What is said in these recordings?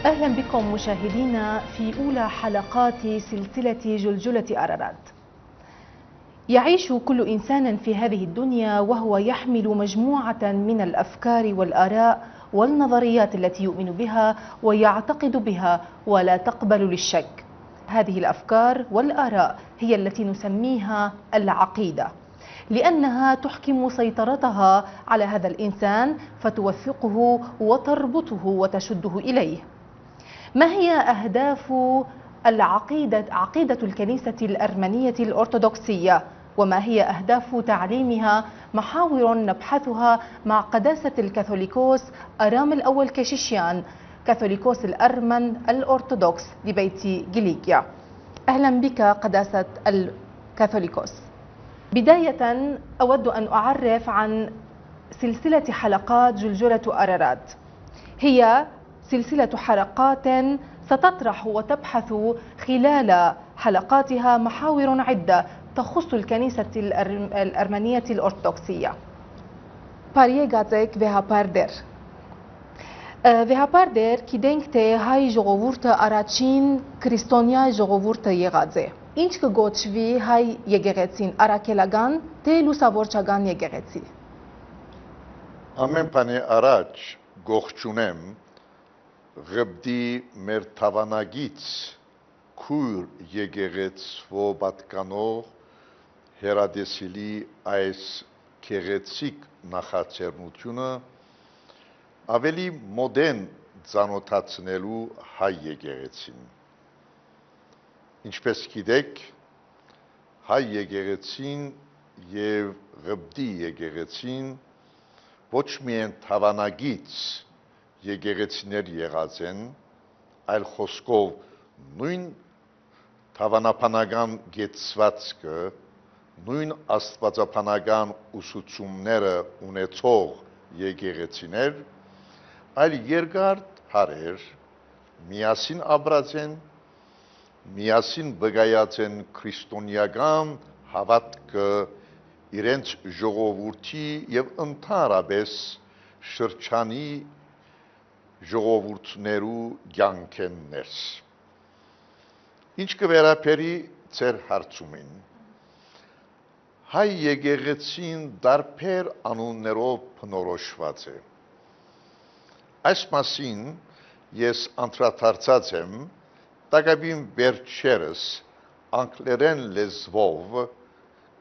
أهلا بكم مشاهدينا في أولى حلقات سلسلة جلجلة أرارات. يعيش كل إنسان في هذه الدنيا وهو يحمل مجموعة من الأفكار والآراء والنظريات التي يؤمن بها ويعتقد بها ولا تقبل للشك. هذه الأفكار والآراء هي التي نسميها العقيدة، لأنها تحكم سيطرتها على هذا الإنسان فتوثقه وتربطه وتشده إليه. ما هي أهداف عقيدة الكنيسة الأرمنية الأرثوذكسية؟ وما هي أهداف تعليمها؟ محاور نبحثها مع قداسة الكاثوليكوس أرام الأول كشيشيان، كاثوليكوس الأرمن الأرثوذكس لبيت جليكيا. أهلا بك قداسة الكاثوليكوس. بداية أود أن أعرف عن سلسلة حلقات جلجلة أرارات. هي سلسلة حلقات ستطرح وتبحث خلال حلقاتها محاور عدة تخص الكنيسة الأرمنية الأرثوذكسية. Վեհապարդեր գիտենք թե հայ ժողովուրդը առաջին քրիստոնյա ժողովուրդը եղած է։ Ինչ կգոչվի հայ եկեղեցին, առաքելական թե լուսավորչական եկեղեցի։ Ամեն բանի առաջ գողջունեմ Ղբդի մեր թավանագից քույր եկեղեցվո պատկանող հերադեսիլի այս գեղեցիկ նախաձեռնությունը ավելի մոդեն ծանոթացնելու հայ եկեղեցին։ Ինչպես գիտեք, հայ եկեղեցին եւ Ղբդի եկեղեցին ոչ միայն թավանագից եկեղեցիներ եղած են, այլ խոսքով նույն թավանապանական գեցվածքը, նույն աստվածապանական ուսուցումները ունեցող եկեղեցիներ, այլ երկար հարեր միասին ապրած են, միասին բգայած են քրիստոնեական հավատքը իրենց ժողովրդի եւ ընդհանրապես շրջանի ժողովուրդներու կյանքեն ներս։ Ինչ կվերապերի ձեր հարցումին, հայ եկեղեցին դարբեր անուններով բնորոշված է։ Այս մասին ես անդրադարձած եմ տակավին վերջերս անգլերեն լեզվով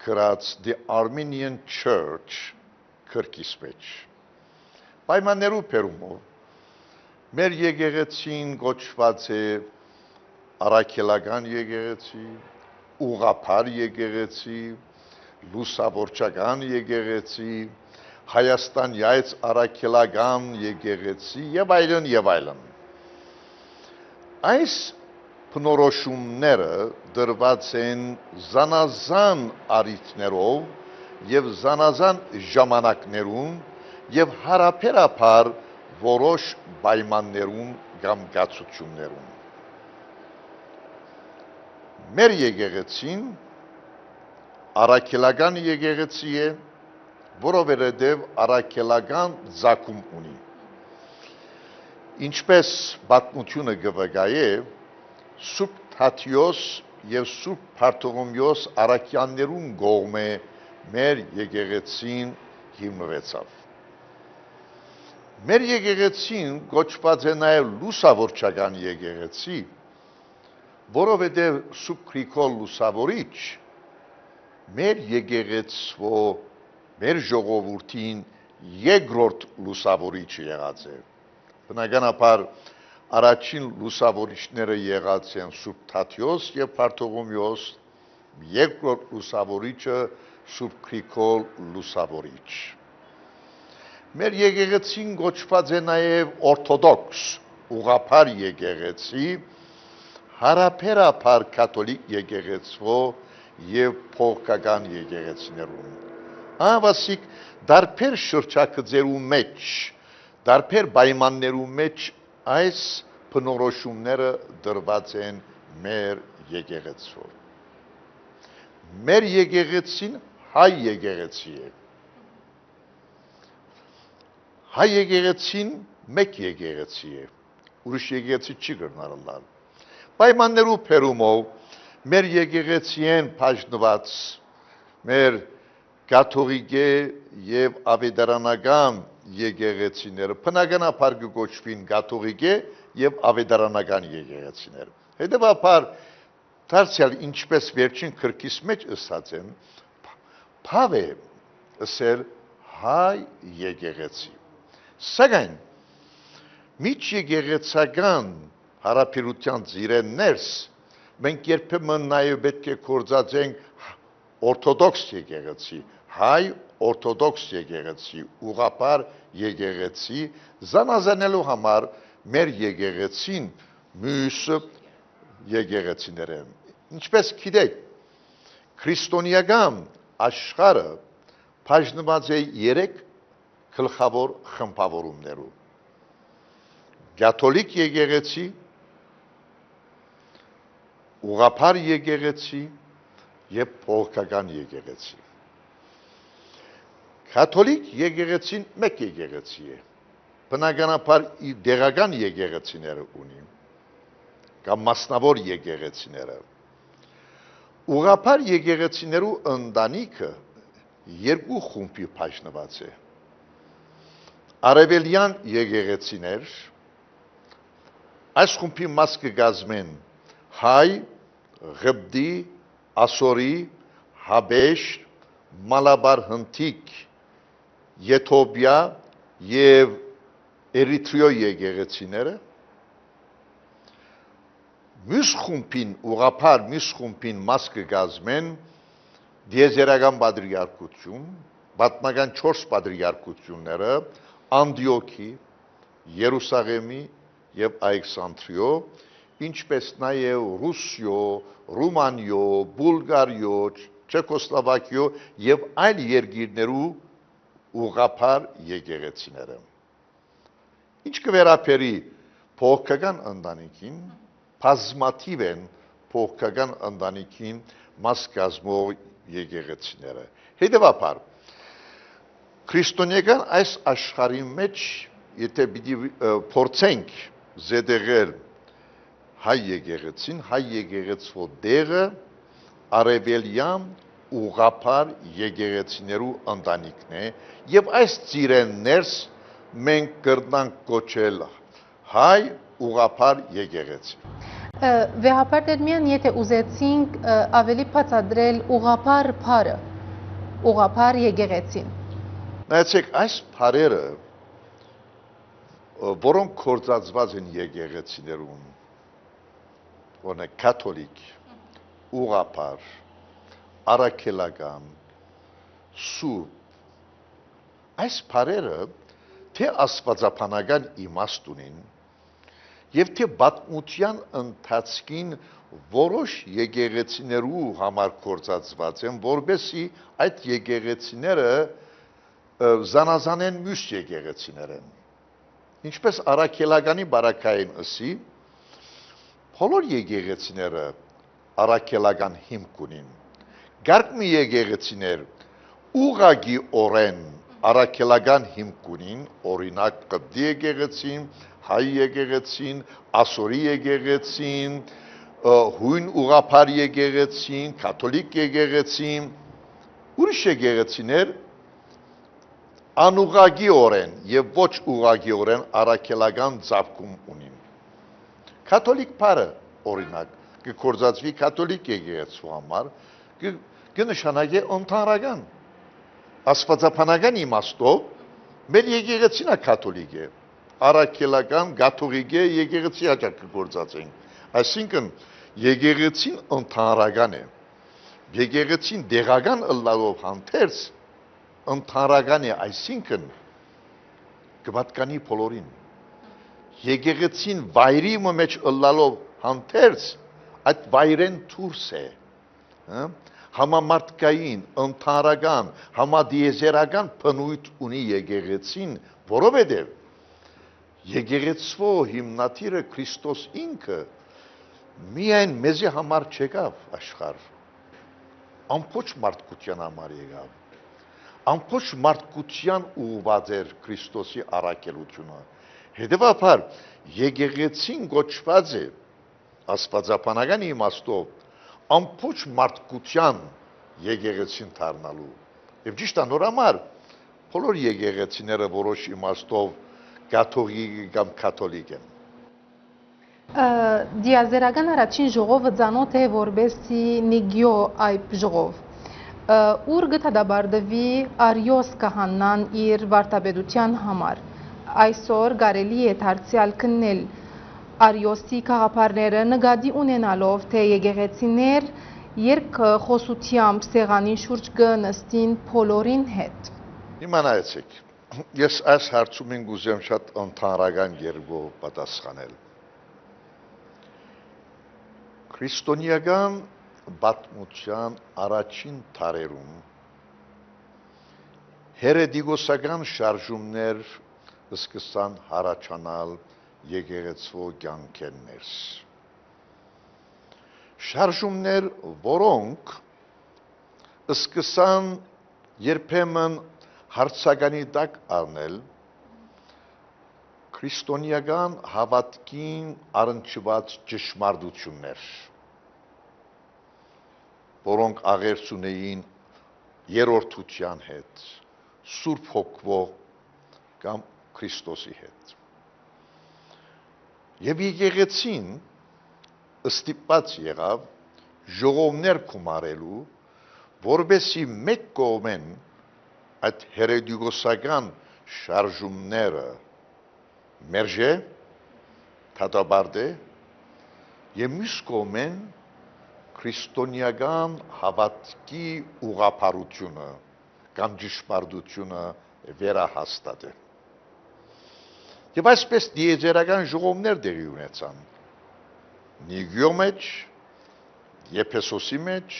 գրած The Armenian Church քրկիս մեջ։ Պայմաններու բերումով մեր եկեղեցին գոչված է առաքելական եկեղեցի, ուղղափառ եկեղեցի, լուսավորչական եկեղեցի, Հայաստանյաց առաքելական եկեղեցի եւ այլն եւ այլն։ Այս բնորոշումները դրված են զանազան առիթներով եւ զանազան ժամանակներում եւ հարաբերաբար որոշ պայմաններում կամ գացություններում։ Մեր եկեղեցին առաքելական եկեղեցի է, որովհետև առաքելական ծագում ունի։ Ինչպես պատմությունը կվկայե, Սուրբ Թադեոս եւ Սուրբ Բարթողոմեոս առաքյաններուն կողմէ մեր եկեղեցին հիմնվեցավ։ Մեր եկեղեցին գոչված է նաեւ լուսավորչական եկեղեցի, որովհետև Սուրբ Գրիգոր Լուսավորիչ մեր եկեղեցվո մեր ժողովրդին երկրորդ լուսավորիչը եղած է։ Բնականաբար առաջին լուսավորիչները եղած են Սուրբ Թադեոս եւ Բարթողոմեոս, երկրորդ լուսավորիչը Սուրբ Գրիգոր Լուսավորիչ։ Մեր եկեղեցին գոչված է նաեւ օրթոդոքս ուղղափառ եկեղեցի, հարաբերաբար կաթոլիկ եկեղեցվո եւ փողկական եկեղեցիներուն։ Ավասիկ դարբեր շրջակցերու մեջ, դարբեր պայմաններու մեջ այս բնորոշումները դրված են մեր եկեղեցու։ Մեր եկեղեցին հայ եկեղեցի է։ Հայ եկեղեցին մեկ եկեղեցի է, ուրիշ եկեղեցի չի գրնար լալ։ Պայմաններու փերումով մեր եկեղեցիեն բաժնված մեր կաթողիկե եւ ավետարանական եկեղեցիները բնականաբար կոչվին կաթողիկե եւ ավետարանական եկեղեցիներ։ Հետևաբար դարձյալ ինչպես վերջին քրկիս մեջ ըսած եմ, փավ է ըսել հայ եկեղեցի։ Սակայն միջ եկեղեցական հարաբերության ծիրեններս մենք երբեմն նաև պետք է գործածենք օրթոդոքս եկեղեցի, հայ օրթոդոքս եկեղեցի, ուղղափառ եկեղեցի, զանազանելու համար մեր եկեղեցին մյուս եկեղեցիներ են։ Ինչպես գիտեք, քրիստոնեական աշխարհը բաժնված է 3 գլխավոր խմբավորումներով։ Կաթոլիկ եկեղեցի, ուղղափառ եկեղեցի եւ փողոքական եկեղեցի։ Կաթոլիկ եկեղեցին մեկ եկեղեցի է։ Բնականաբար իր դեղական եկեղեցիները ունի, կամ մասնավոր եկեղեցիները։ Ուղղափառ եկեղեցիներու ընտանիքը 2 խումբի բաժնված է։ Արևելյան եկեղեցիներ, այս խումբի մաս կգազմեն հայ, ղբդի, ասորի, հաբեշ, մալաբար հնդիկ, եթոպիա եւ էրիթրեո եկեղեցիները, մյուս խումբին ուղղափառ մյուս խումբին մաս կգազմեն դիեզերական պատրիարքություն, պատմական 4 պատրիարքությունները, Անդիոքի, Երուսաղեմի եւ Ալեքսանդրիո, ինչպես նաև Ռուսիո, Ռումանիո, Բուլղարիո, Չեքոսլովակիո եւ այլ երկիրներու ուղղափառ եկեղեցիները։ Ինչ կվերապերի փողոքական ընտանիքին, բազմաթիվ են փողոքական ընտանիքին մաս կազմող եկեղեցիները։ Հետևաբար քրիստոնեական այս աշխարհի մեջ եթե պիտի փորձենք զետեղել հայ եկեղեցին, հայ եկեղեցու դերը արևելյան ուղղափառ եկեղեցիներու ընտանիքն է եւ այս ծիրեններս մենք կրնանք կոչել հայ ուղղափառ եկեղեցի։ Վեհապար Տերմյան, եթե ուզեցինք ավելի բացատրել ուղղափառ փառը, ուղղափառ եկեղեցին։ Նայեցեք, այս փառերը, որոնք կործածված են եկեղեցիներում, օրինակ կաթոլիկ, ուղղափառ, առաքելական, սուրբ, այս փառերը թե աստվածաբանական իմաստ ունին եւ թե պատմության ընթացքին որոշ եկեղեցիներու համար կործածված են, որբեսի այդ եկեղեցիները զանազանեն մյուս եկեղեցիներեն։ Ինչպես առաքելականի բարակային ըսի, բոլոր եկեղեցիները առաքելական հիմք ունին։ Գարկմի եկեղեցիներ ուղղակի օրեն առաքելական հիմք ունին, օրինակ կբդի եկեղեցին, հայ եկեղեցին, ասորի եկեղեցին, հույն ուղղափառ եկեղեցին, կաթոլիկ եկեղեցին, ուրիշ եկեղեցիներ անուղղակի օրեն եւ ոչ ուղղակի օրեն առաքելական ծավալում ունին։ Կաթոլիկ փառը օրինակ կկործածվի կաթոլիկ եկեղեցու համար կնշանակի ընդհանրական աստվածաբանական իմաստով մեր եկեղեցին է կաթոլիկ է, առաքելական կաթողիկե եկեղեցի հաճախ կգործածենք, այսինքն եկեղեցին ընդհանրական է, եկեղեցին դեղական ըլլալով հանդերձ ընդհանրական է, այսինքն կպատկանի բոլորին, եկեղեցին վայրի մեջ ըլլալով հանդերձ այդ վայրեն դուրս է, համամարտկային, ընդհանրական, համադիեզերական բնույթ ունի եկեղեցին, որովհետև եկեղեցու հիմնադիրը Քրիստոս ինքը միայն մեզի համար չեկավ աշխարհ, ամբողջ մարդկության համար եկավ, ամբողջ մարդկության ուղղված էր Քրիստոսի առաքելությունը, հետևաբար եկեղեցին գոչված է աստվածաբանական իմաստով ամբողջ մարդկության եկեղեցին դառնալու եւ ճիշտ է նոր համար բոլոր եկեղեցիները որոշ իմաստով կաթողիկ կամ կաթոլիկ են Դիազերական առաջին ժողովը ծանոթ է որբեսի նիգյո այբ ժողով ուր գտադաբարդվի Արիոս կահանան իր վարդապետության համար այսօր կարելի է դարձյալ քննել Արիոսի քաղաքարները նկատի ունենալով թե եկեղեցիներ երկխոսությամբ սեղանի շուրջ կնստին բոլորին հետ Իմանայեցեք ես այս հարցումին գուզեմ շատ ընդհանրական երգով պատասխանել Քրիստոնեական պատմության առաջին դարերում հերետիկոսական շարժումներ սկսան հառաջանալ եկեղեցու կյանքերներս շարժումներ որոնք սկսան երբեմն հարցականի տակ առնել քրիստոնեական հավատքին առնչված ճշմարտություններ որոնք աղերս ունեին երրորդության հետ Սուրբ Հոգվով կամ Քրիստոսի հետ եւ եկեղեցին ստիպված եղավ ժողովներ կումարելու որբեսի մեկ կողմեն այդ հերետիկոսական շարժումները մերժե դատապարտե եւ մյուս կողմեն քրիստոնեական հավատքի ուղղափառությունը կամ ճշմարտությունը վերահաստատե եւ այսպես դիեզերական ժողովներ տեղի ունեցան Նիգյո մեջ Եփեսոսի մեջ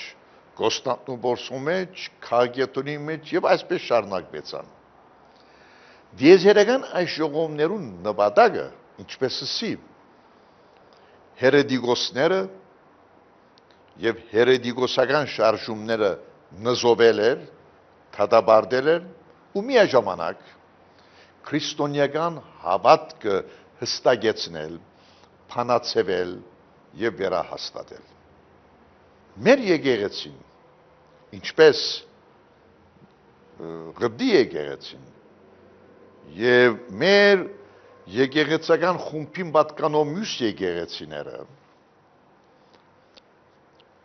Կոստանդնուպոլսի մեջ Քագետոնի մեջ եւ այսպես շարունակվեցան դիեզերական այս ժողովներուն նպատակը ինչպես ասի հերետիկոսները եւ հերետիկոսական շարժումները նզովել էր, դատապարտել էր ու միաժամանակ քրիստոնեական հավատքը հստակեցնել, փանացվել եւ վերահաստատել։ Մեր եկեղեցին, ինչպես գբդի եկեղեցին եւ մեր եկեղեցական խումբին պատկանող մյուս եկեղեցիները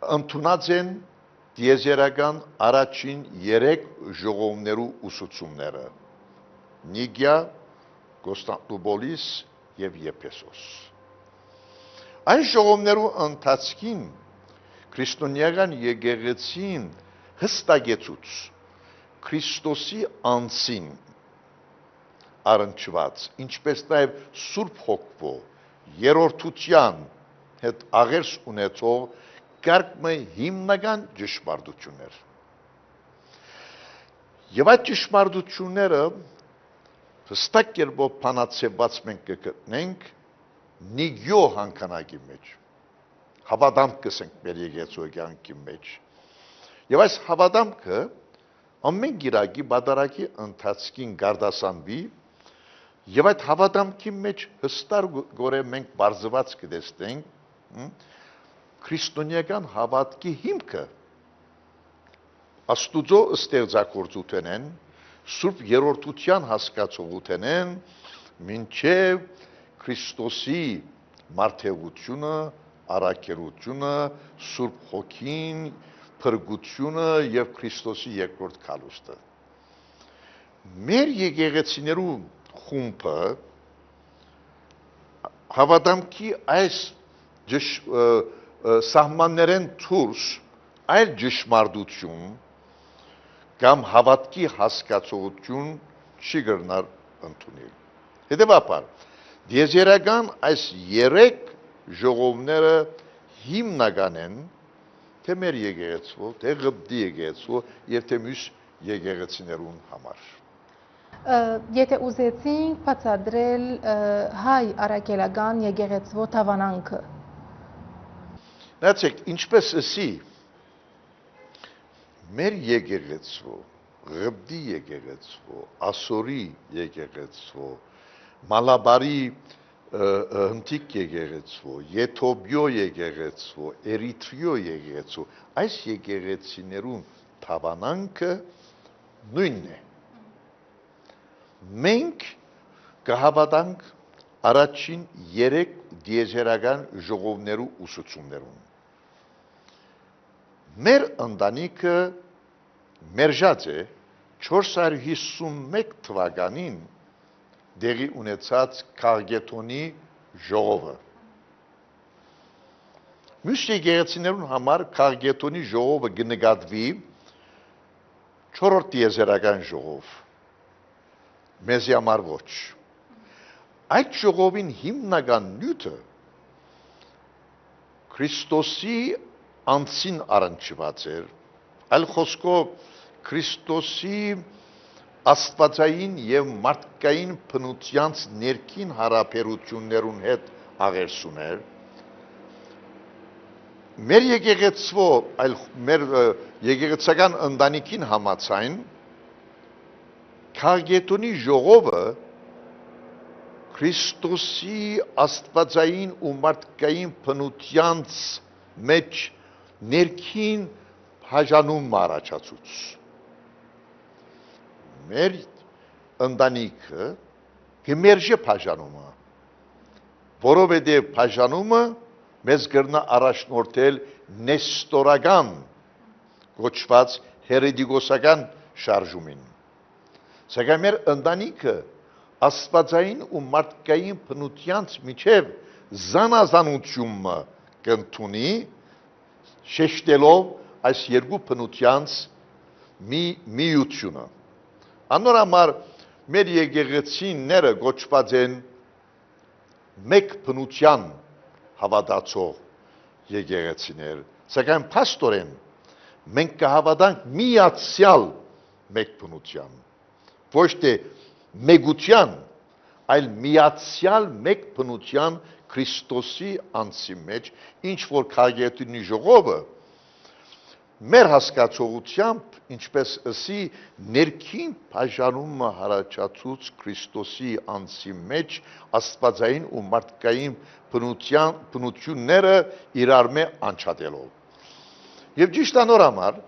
ընդունած են դիեզերական առաջին 3 ժողովներու ուսուցումները Նիգիա, Կոստանդնուպոլիս եւ Եփեսոս Այս ժողովներու ընթացքին քրիստոնեական եկեղեցին հստակեցուց Քրիստոսի անձին առնչված ինչպես նաեւ Սուրբ Հոգվով երրորդության հետ աղերս ունեցող կարգմը հիմնական ճշմարտություններ եւ այդ ճշմարտությունները հստակ կերպով փանացված մենք կգտնենք Նիգյո հանքանակի մեջ հավատամք կսենք մեր եկեղեցու կյանքի մեջ եւ այս հավատամքը ամեն գիրակի բادرակի ընթացքին գարդասանվի եւ այդ հավատամքի մեջ հստակ գորե մենք բարձված կտեսնենք քրիստոնեական հավատքի հիմքը Աստուծո ստեղծագործությունն են Սուրբ երրորդության հասկացողությունն են մինչև Քրիստոսի մարդեղությունը, առաքելությունը, Սուրբ Հոգին, փրկությունը եւ Քրիստոսի երկրորդ քալուստը։ Մեր եկեղեցիներու խումբը հավատամքի այս սահմաններեն դուրս այլ ճշմարտություն կամ հավատքի հասկացողություն չի գրնար ընդունել։ Հետևաբար, դիեզերական այս 3 ժողովները հիմնական են թե մեր եկեղեցու, թե գբդի եկեղեցու եւ թե մյուս եկեղեցիներուն համար։ Եթե ուզեցինք բացատրել հայ առաքելական եկեղեցու թավանանքը Նայեցեք, ինչպես ասի մեր եկեղեցու, գբդի եկեղեցու, ասորի եկեղեցու, մալաբարի հնդիկ եկեղեցու, եթոպիո եկեղեցու, էրիթրիո եկեղեցու, այս եկեղեցիներուն թավանանքը նույնն է։ Մենք կհավատանք առաջին 3 դիեզերական ժողովներու ուսուցումներուն։ Մեր ընտանիքը մերժած է 451 թվականին դեղի ունեցած Քարգետոնի ժողովը։ Մյուս եկեղեցիներուն համար Քարգետոնի ժողովը կնկատվի 4-րդ դիեզերական ժողով։ Մեզի համար ոչ։ Այդ ժողովին հիմնական նյութը Քրիստոսի անձին առնչված էր, այլ խոսքով Քրիստոսի աստվածային եւ մարդկային բնությանց ներքին հարաբերություններուն հետ աղերսուներ։ Մեր եկեղեցվո, այլ մեր եկեղեցական ընտանիքին համաձայն Քարգետոնի ժողովը Քրիստոսի աստվածային ու մարդկային բնությանց մեջ ներքին բաժանում առաջացուց։ Մեր ընտանիքը գմերժե բաժանումը, որովհետև բաժանումը մեզ կրնա առաջնորդել նեստորական գոչված հերետիկոսական շարժումին։ Սակայն մեր ընտանիքը աստվածային ու մարդկային բնությանց միջև զանազանությունը կընդունի, շեշտելով այս երկու բնությանց միությունը։ Անորամար մեր եկեղեցիները գոչված են մեկ բնության հավատացող եկեղեցիներ, սակայն փաստորեն մենք կհավատանք միացյալ մեկ բնության, ոչ թե մեգության, այլ միացյալ մեկ բնության Քրիստոսի անձի մեջ, ինչ որ Քարգետոնի ժողովը մեր հասկացողությամբ, ինչպես ըսի, ներքին բաժանումը հարաճացուց Քրիստոսի անձի մեջ աստվածային ու մարդկային բնությունները իրար մե անչատելով։ Եվ ճիշտ անորամար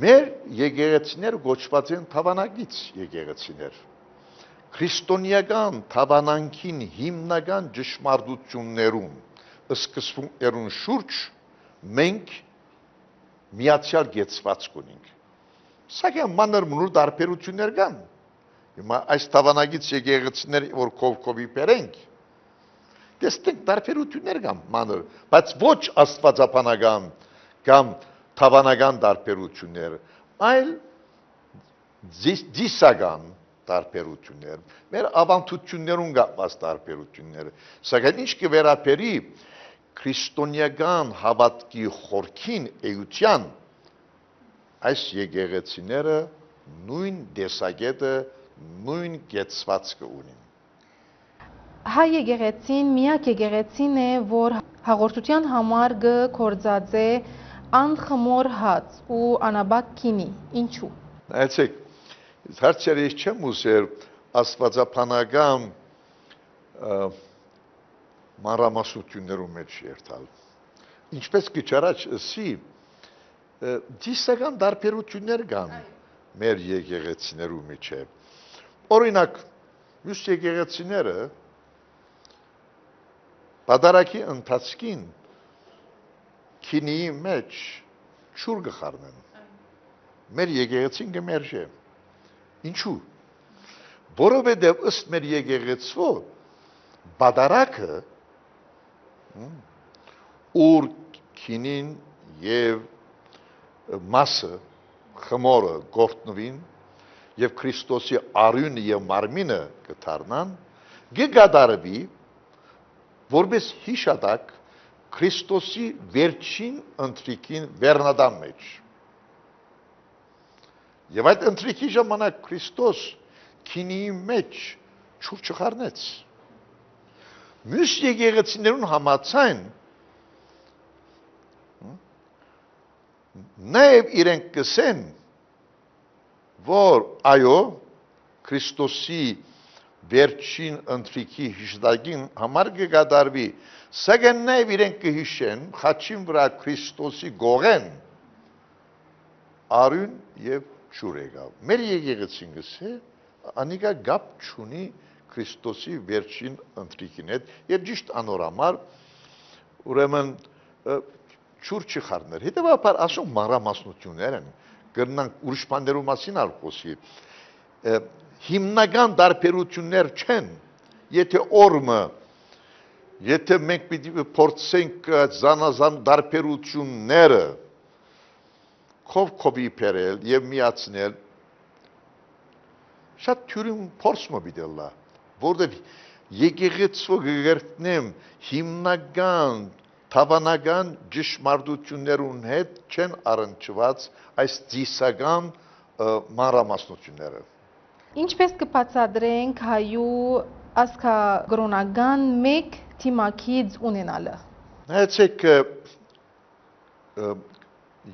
մեր եկեղեցիներ գոչված են թավանագից եկեղեցիներ։ Քրիստոնեական թավանանքին հիմնական ճշմարտություններում, սկզբունքներուն շուրջ մենք միացյալ գեցված կունենք։ Սակայն մանր մնուր տարբերություններ կան։ Հիմա այս թավանագից եկեղեցիներ, որ կովկովի բերենք, տեսնենք տարբերություններ կան մանր, բայց ոչ աստվածաբանական կամ թավանական տարբերություններ, այլ դիսական տարբերություններ, մեր ավանդություններուն կապված տարբերություններ, սակայն ինչ կվերապերի քրիստոնեական հավատքի խորքին էության, այս եկեղեցիները նույն դեսագետը, նույն գեցվածքը ունին։ Հայ եկեղեցին միակ եկեղեցին է, որ հաղորդության համար գործած է անխմոր հաց ու անաբակ քինի, ինչու։ Նայեցեք, հարցերը ես չեմ ուզեր աստվածաբանական մանրամասնություններում մեջ երթալ։ Ինչպես քիչ առաջ ասի, դիսական տարբերություններ կան մեր եկեղեցիներու միջև։ Օրինակ, մյուս եկեղեցիները պատարագի ընթացքին քինիի մեջ ջուր կխառնեն։ Մեր եկեղեցին կմերժե։ Ինչու։ Որովհետև ըստ մեր եկեղեցվո պատարագը ուր քինին եւ մասը խմորը գործնվին եւ Քրիստոսի արյունը եւ մարմինը կդառնան, կգադարվի որպես հիշատակ Քրիստոսի վերջին ընթրիքին վերնադամ մեջ։ Եվ այդ ընթրիքի ժամանակ Քրիստոս քինիի մեջ ջուր չխառնեց։ Մյուս եկեղեցիներուն համաձայն նաև իրենք կսեն, որ այո, Քրիստոսի վերջին ընթրիքի հիշտակին համար կգադարվի, սակայն նաև իրենք կհիշեն խաչին վրա Քրիստոսի գողեն արյուն եւ ջուր եկավ։ Մեր եկեղեցին գսե անիկա գապ չունի Քրիստոսի վերջին ընթրիքին հետ եւ ճիշտ անորամար ուրեմն ջուր չխառներ։ Հետևաբար ասում մանրամասնություններ են կրնանք ուրիշ բաներու մասին ալկոսի հիմնական դարբերություններ չեն, եթե օրմը, եթե մենք պիտի փորձենք զանազան դարբերությունները քովի բերել եւ միացնել, շատ թյուրին փորձ պիտի լա, որտեղ եկեղեցու գերտնեմ հիմնական թավանական ճշմարտություններուն հետ չեն առնչված այս ծիսական մանրամասնությունները։ Ինչպես կբացատրենք հայու ազգագրոնական մեկ թիմակից ունենալը։ Նայեցեք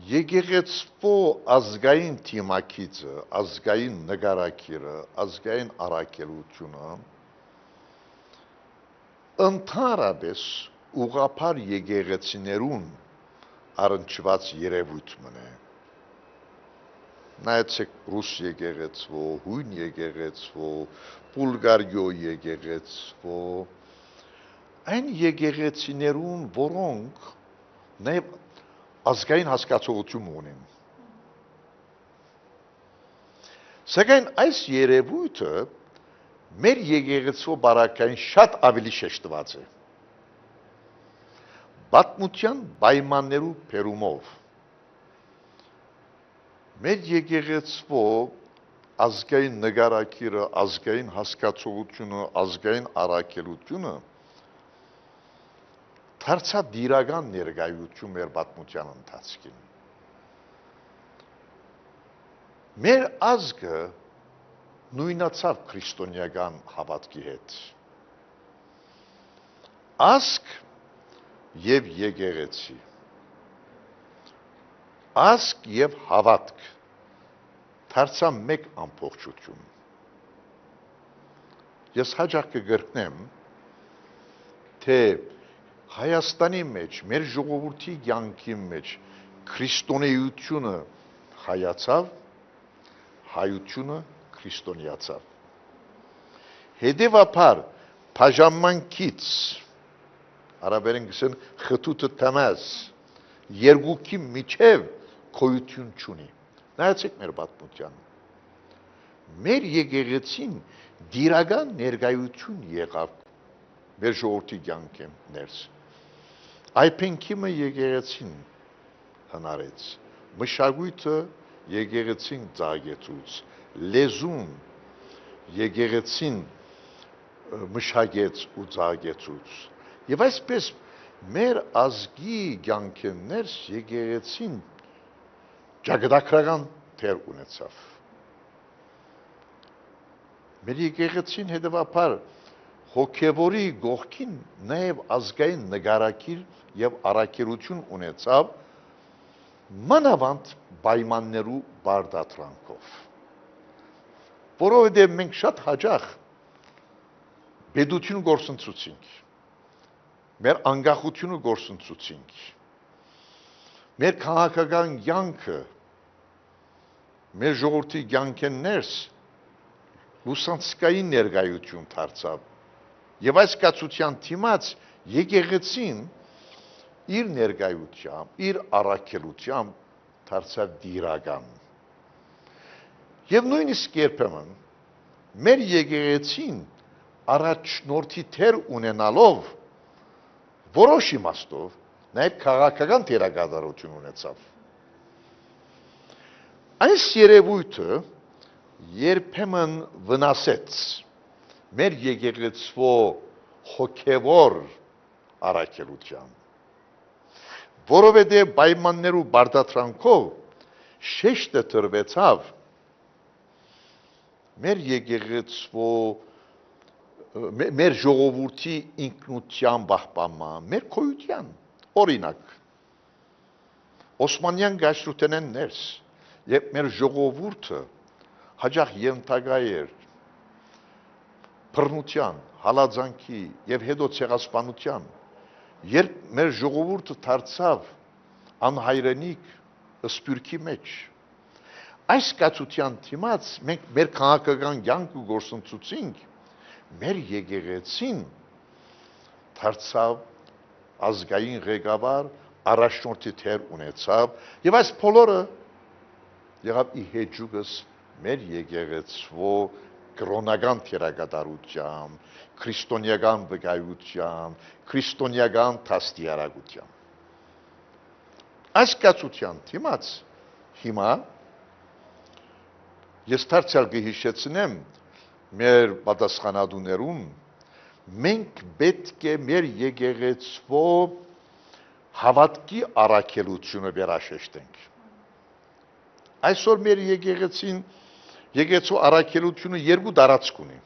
եկեղեցու ազգային թիմակիցը, ազգային նկարակիրը, ազգային առաքելությունը ընդհանրապես ուղղափառ եկեղեցիներուն առնչված երևույթ մնե։ Նայեցեք ռուս եկեղեցու, հույն եկեղեցու, բուլգարիո եկեղեցու, այն եկեղեցիներուն, որոնք նաև ազգային հասկացողություն ունեն։ Սակայն այս երևույթը մեր եկեղեցու բարակային շատ ավելի շեշտված է։ Պատմության պայմաններու բերումով մեր եկեղեցու ազգային նկարակիրը, ազգային հասկացողությունը, ազգային առաքելությունը դարձավ դիրական ներկայություն մեր պատմության ընթացքին։ Մեր ազգը նույնացավ քրիստոնեական հավատքի հետ։ Ազգ եւ եկեղեցի, ազգ եւ հավատք դարձան մեկ ամբողջություն։ Ես հաճախ կգրկնեմ, թե Հայաստանի մեջ, մեր ժողովրդի կյանքի մեջ քրիստոնեությունը հայացավ, հայությունը քրիստոնեացավ։ Հետևաբար բաժանմունքից արաբերեն գսեն խտուտը տամազ երկուքի միջև գոյություն չունի։ Նայեցեք մեր պատմության։ Մեր եկեղեցին դիրական ներկայություն եղավ մեր ժողովրդի կյանքի ներս։ Այփենքիմը եկեղեցին հնարեց, մշակույթը եկեղեցին ծաղեցուց, լեզուն եկեղեցին մշակեց ու ծաղեցուց։ Եվ այսպես մեր ազգի կյանքի ներս եկեղեցին ճակատագրական դեր ունեցավ։ Մեր եկեղեցին հետևաբար հոգևորի գողքին նաև ազգային նկարակիր եւ առաքելություն ունեցավ մանավանդ պայմաններու բարդատրանքով։ Որովհետև մենք շատ հաճախ պետություն գործընծուցինք, մեր անկախությունը գործընծուցինք, մեր քաղաքական կյանքը, մեր ժողովրդի կյանքեն ներս լուսանցքային ներկայություն դարձավ եւ այս կացության թիմաց եկեղեցին իր ներկայությամբ, իր առաքելությամբ դարձավ դիրական։ Եվ նույնիսկ երբեմն մեր եկեղեցին առաջնորդի թեր ունենալով որոշ իմաստով նաև քաղաքական դերակատարություն ունեցավ։ Այս երևույթը երբեմն վնասեց մեր եկեղեցու հոգևոր առաքելության, որովհետև պայմաններու բարդատրանքով շեշտը տրվեցավ մեր եկեղեցու մեր ժողովրդի ինքնության պահպանման, մեր քոյության, օրինակ, Օսմանյան գաշրութենեն ներս, երբ մեր ժողովուրդը հաճախ ենթակա էր բռնության, հալածանքի եւ հետո ցեղասպանության, երբ մեր ժողովուրդը դարձավ անհայրենիք սփյուռքի մեջ, այս կացության դիմաց մենք մեր քաղաքական կյանքը գործընծուցինք, մեր եկեղեցին դարձավ ազգային ղեկավար, առաջնորդի թեր ունեցավ եւ այս բոլորը եղավ ի հեճուկս մեր եկեղեցվո կրոնական թերակատարությամբ, քրիստոնեական վկայությամբ, քրիստոնեական դաստիարակությամբ։ Այս կացության դիմաց հիմա ես դարձյալ կհիշեցնեմ մեր պատասխանատուներուն, մենք պետք է մեր եկեղեցվո հավատքի առաքելությունը վերաշեշտենք։ Այսօր մեր եկեղեցու առաքելությունը երկու տարածք ունի։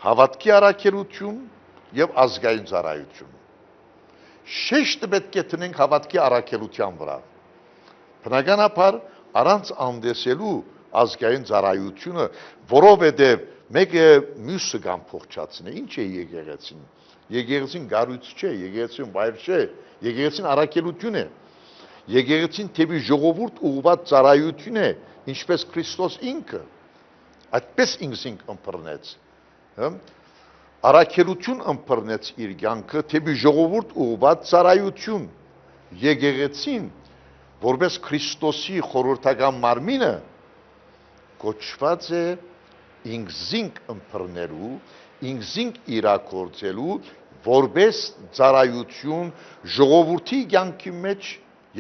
Հավատքի առաքելություն եւ ազգային ծառայություն։ Շեշտը պետք է տնենք հավատքի առաքելության վրա։ Բնականաբար առանց անդեսելու ազգային ծառայությունը, որովհետև մեկը մյուսը կամ փոխչացնի, ինչ է եկեղեցին։ Եկեղեցին գառույց չէ, եկեղեցին վայր չէ, եկեղեցին առաքելություն է։ Եկեղեցին թեպի ժողովուրդ ուղղված ծառայություն է, ինչպես Քրիստոս ինքը, այդպես ինքնին ըմբռնեց։ Առաքելություն ըմբռնեց իր կյանքը թեպի ժողովուրդ ուղղված ծառայություն։ Եկեղեցին, որպես Քրիստոսի խորհրդական մարմինը, կոչված է ինքզինք ըմբռնելու, ինքզինք իրագործելու, որպես ծառայություն ժողովրդի կյանքի մեջ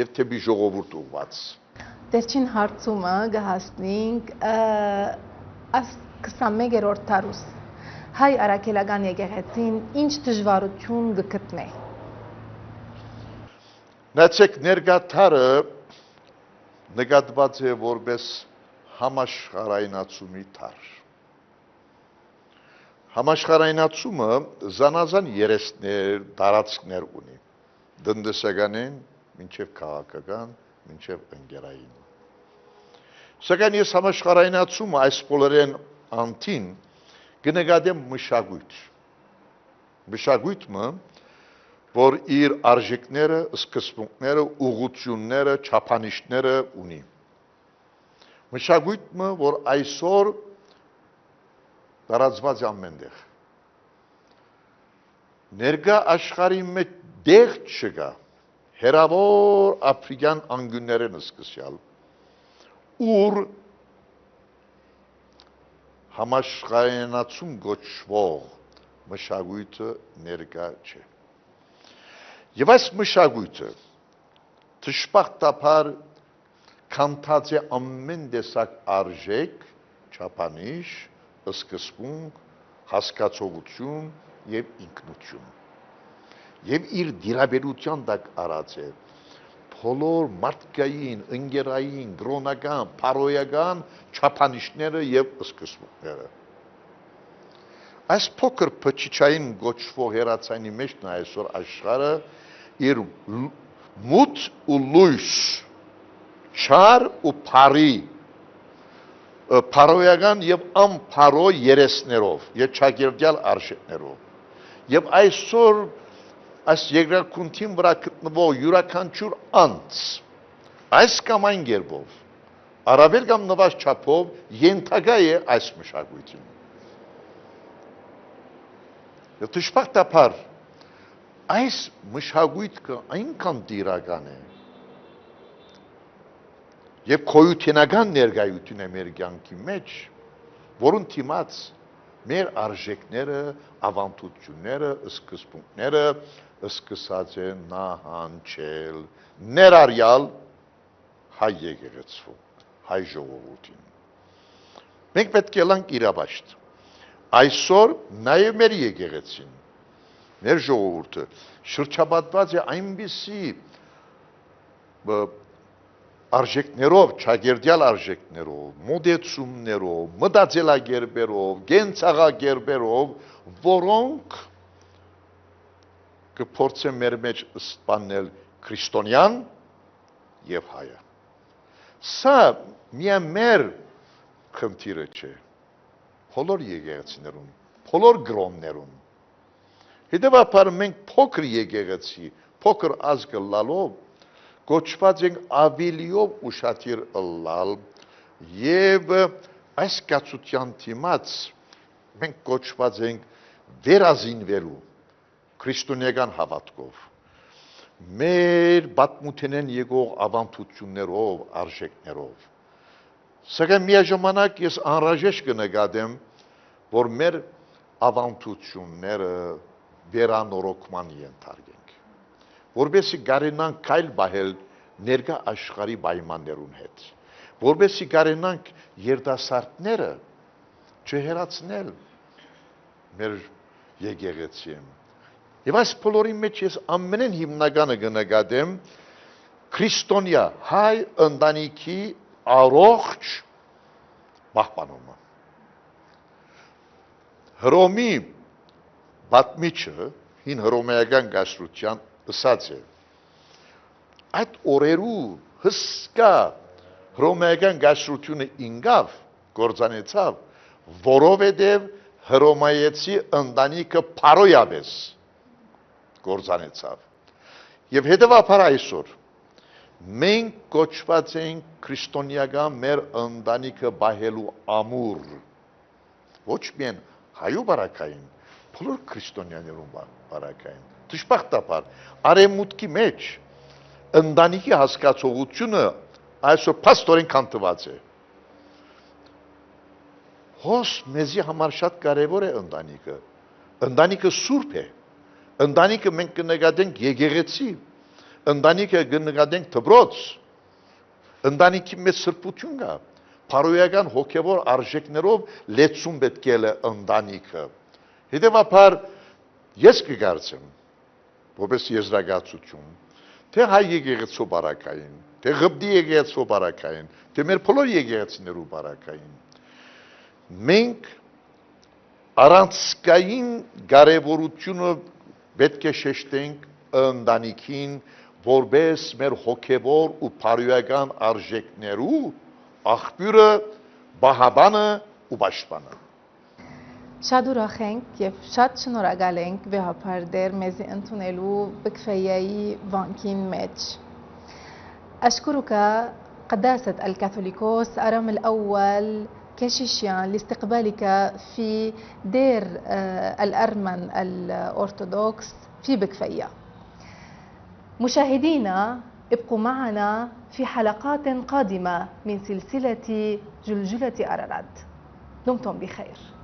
եւ թեպի ժողովուրդ ուղված։ Վերջին հարցումը կհասնենք 21-րդ դարուս հայ առաքելական եկեղեցին ինչ դժվարություն կգտնե։ Նայեցեք, ներկա դարը նկատված է որպես համաշխարհայնացումի դար։ Համաշխարհայնացումը զանազան երեսներ, տարածքներ ունի։ Տնտեսականին, մինչև քաղաքական, մինչև ընկերային։ Սակայն ես համաշխարհայնացումը այս բոլորեն անտին կնկատեմ մշակույթ։ Մշակույթը, որ իր արժեքները, սկզբունքները, ուղղությունները, չափանիշները ունի։ Մշակույթը, որ այսօր տարածված է ամենտեղ։ Ներկա աշխարհի մեջ դեղ չկա, հերավոր աֆրիկյան անկյուններն սկսյալ, ուր համաշխարհայնացում գոչվող մշակույթը ներկա չէ։ Եվ այս մշակույթը դժբախտաբար քանդած է ամեն տեսակ արժեք, չափանիշ, սկզբունք, հասկացողություն եւ ինքնություն։ Եվ իր դիրաբերության տակ արած է բոլոր մարդկային, ընկերային, կրոնական, փարոյական չափանիշները եւ սկզբունքները։ Այս փոքր փչիչային գոչվող հերացանի մեջ նա այսօր աշխարհը իր մութ ու լույս, չար ու փարի, փարոյական եւ անփարո երեսներով եւ ճակերտյալ արժեքներով եւ այսօր այս երկրակունթին վրա գտնվող յուրաքանչյուր անձ այս կամ այն կերպով առավել կամ նվազ չափով ենթակա է այս մշակույթին։ Եվ դժբախտաբար այս մշակույթը այնքան տիրական է եւ քոյութենական ներկայություն է մեր կյանքի մեջ, որուն դիմաց մեր արժեքները, ավանդությունները, սկզբունքները սկսած են նահանջել, ներառյալ հայ եկեղեցու, հայ ժողովրդին։ Մենք պետք է լանք իրավաշտ։ Այսօր նաեւ մեր եկեղեցին, մեր ժողովուրդը շրջապատված է այնպիսի արժեքներով, ճակերտյալ արժեքներով, մոդեցումներով, մտածելակերպերով, գենցաղակերպերով, որոնք կփորձեն մեր մեջ սպանել քրիստոնյան եւ հայը։ Սա միայն մեր խնդիրը չէ։ բոլոր եկեղեցիներուն, բոլոր գրոններուն։ Հետևաբար մենք փոքր եկեղեցի, փոքր ազգ լալով կոչված ենք ավելիով ուշադիր ըլլալ եւ այս կացության դիմաց մենք կոչված ենք վերազինվելու քրիստոնեական հավատքով մեր պատմութենեն եկող ավանդություններով, արժեքներով։ Սակայն միաժամանակ ես անհրաժեշտ կնկատեմ, որ մեր ավանդությունները վերանորոգման ենթարկենք, որովհետեւ կարենանք քայլ բահել ներկա աշխարհի պայմաններուն հետ, որովհետեւ կարենանք երիտասարդները չհերացնել մեր եկեղեցին։ Եվ այս բոլորի մեջ ես ամենեն հիմնականը կնկատեմ քրիստոնյա հայ ընտանիքի առողջ պահպանումը։ Հռոմի պատմիչը հին հռոմեական գաշրության ասած է այդ օրերու հսկա հռոմեական գաշրությունը ինգավ գործանեցավ, որովհետև հռոմայեցի ընտանիքը փարոյաբես գործանեցավ։ Եվ հետևաբար այսօր մենք կոչված ենք քրիստոնեական մեր ընտանիքը բահելու ամուր, ոչ միայն հայու բարակային, բոլոր քրիստոնյաներուն բարակային։ Դժբախտաբար արևմուտքի մեջ ընտանիքի հասկացողությունը այսօր փաստորեն քանդված է։ Հոս մեզի համար շատ կարևոր է ընտանիքը։ Ընտանիքը սուրբ է։ Ընտանիքը մենք կնկատենք եկեղեցի, ընտանիքը կնկատենք դպրոց, ընտանիքի մեջ սրբություն կա, փարոյական հոգևոր արժեքներով լեցուն պետք է ընտանիքը։ Հետևաբար ես կգարցեմ, որպես եզրակացություն, թե հայ եկեղեցու բարակային, թե ղբդի եկեղեցու բարակային, թե մեր բոլոր եկեղեցիներու բարակային, մենք առանցքային կարևորությունը պետք է շեշտենք ընտանիքին, որպես մեր հոգևոր ու փարոյական արժեքներու աղբյուրը, բահաբանը ու պաշտպանը։ Շատ ուրախ ենք եւ շատ շնորհակալ ենք վեհապար դեր մեզի ընդունելու بكفياي վանքին մեջ։ أشكرك قداسة الكاثوليكوس أرم الأول كشيشيان لاستقبالك في دير الأرمن الأرثوذكس في بكفيا. مشاهدينا ابقوا معنا في حلقات قادمة من سلسلة جلجلة أرارات. دمتم بخير.